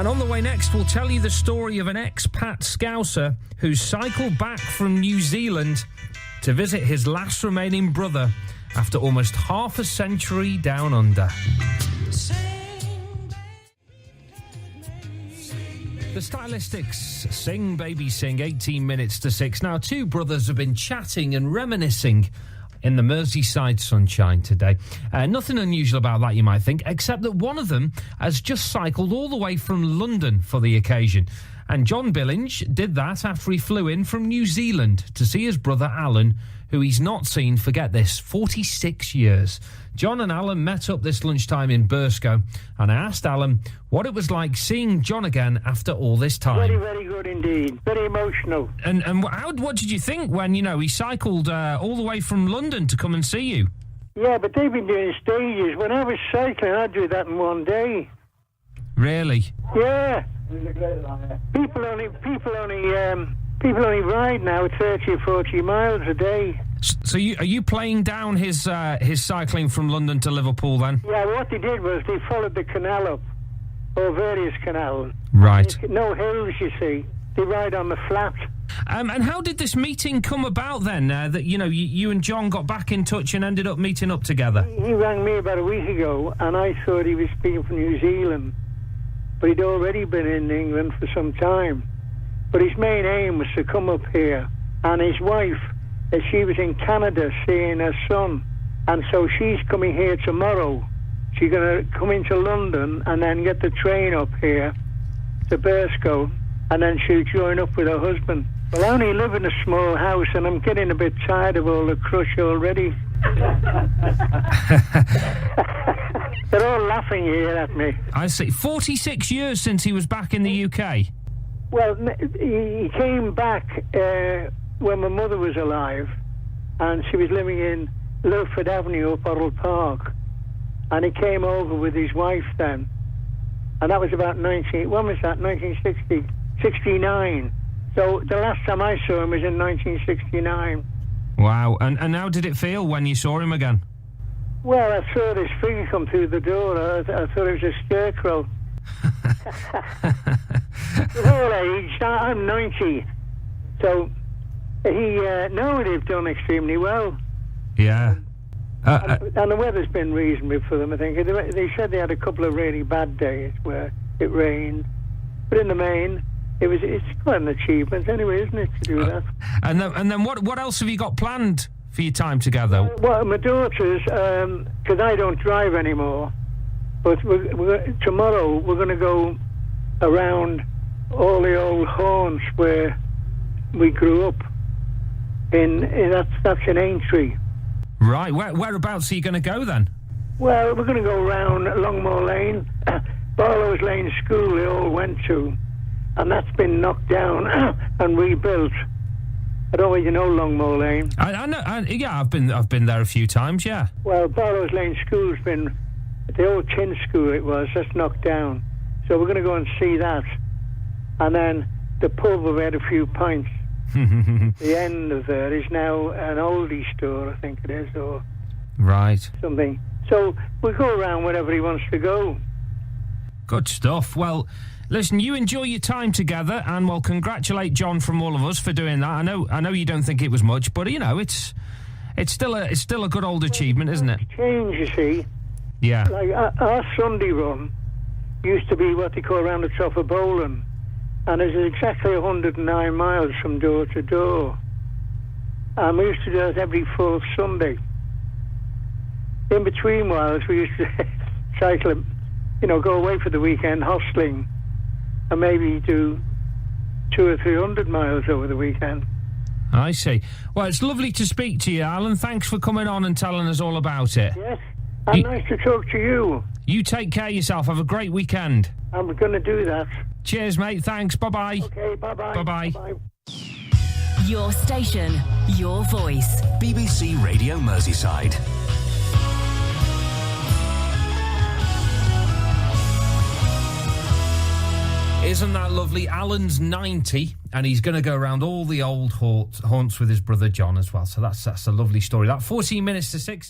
And on the way next, we'll tell you the story of an expat Scouser who cycled back from New Zealand to visit his last remaining brother after almost half a century down under. The Stylistics, Sing Baby Sing, 18 minutes to 6. Now, two brothers have been chatting and reminiscing in the Merseyside sunshine today. Nothing unusual about that, you might think, except that one of them has just cycled all the way from London for the occasion. And John Billinge did that after he flew in from New Zealand to see his brother Alan, who he's not seen, forget this, 46 years. John and Alan met up this lunchtime in Burscough, and I asked Alan what it was like seeing John again after all this time. Very, very good indeed. Very emotional. And what did you think when, he cycled all the way from London to come and see you? Yeah, but they've been doing stages. When I was cycling, I'd do that in one day. Really? Yeah. People only ride now 30 or 40 miles a day. So are you playing down his cycling from London to Liverpool then? Yeah, what they did was they followed the canal up, or various canals. Right. No hills, you see. They ride on the flat. And how did this meeting come about then? That you and John got back in touch and ended up meeting up together. He rang me about a week ago, and I thought he was speaking from New Zealand, but he'd already been in England for some time. But his main aim was to come up here, and his wife, she was in Canada seeing her son, and so she's coming here tomorrow. She's going to come into London and then get the train up here to Burscough, and then she'll join up with her husband. Well, I only live in a small house, and I'm getting a bit tired of all the crush already. They're all laughing here at me. I see. 46 years since he was back in the UK. Well, he came back when my mother was alive, and she was living in Lilford Avenue up Orrell Park, and he came over with his wife then, and that was about 1969. So the last time I saw him was in 1969. Wow. And how did it feel when you saw him again? Well, I saw this figure come through the door. I thought it was a scarecrow. With all age, I'm 90. So they've done extremely well. Yeah. And the weather's been reasonable for them, I think. They said they had a couple of really bad days where it rained. But in the main, it's quite an achievement anyway, isn't it, to do that? And then what else have you got planned for your time together? Well, my daughters, because I don't drive anymore, but tomorrow we're going to go around all the old haunts where we grew up. That's in Aintree. Right. Whereabouts are you going to go then? Well, we're going to go around Longmore Lane, Barlow's Lane School they all went to, and that's been knocked down and rebuilt. I don't know if you know Longmore Lane. I know. I've been there a few times. Yeah. Well, Barlow's Lane School's been the old tin school. It was that's knocked down. So we're going to go and see that, and then the pub where we had a few pints. The end of there is now an oldie store, I think it is, or right something. So we'll go around wherever he wants to go. Good stuff. Well, listen, you enjoy your time together, and we'll congratulate John from all of us for doing that. I know you don't think it was much, but it's still a good old achievement, isn't it? Change, you see. Yeah. Like our Sunday run used to be what they call around the top of Bowling, and it's exactly 109 miles from door to door. And we used to do that every fourth Sunday. In between whiles, we used to cycle, go away for the weekend, hostling, and maybe do 200 or 300 miles over the weekend. I see. Well, it's lovely to speak to you, Alan. Thanks for coming on and telling us all about it. Yes, and nice to talk to you. You take care of yourself. Have a great weekend. I'm going to do that. Cheers, mate. Thanks. Bye-bye. Okay, bye-bye. Bye-bye. Bye-bye. Your station, your voice. BBC Radio Merseyside. Isn't that lovely? Alan's 90, and he's going to go around all the old haunts with his brother John as well. So that's a lovely story. That 14 minutes to 6.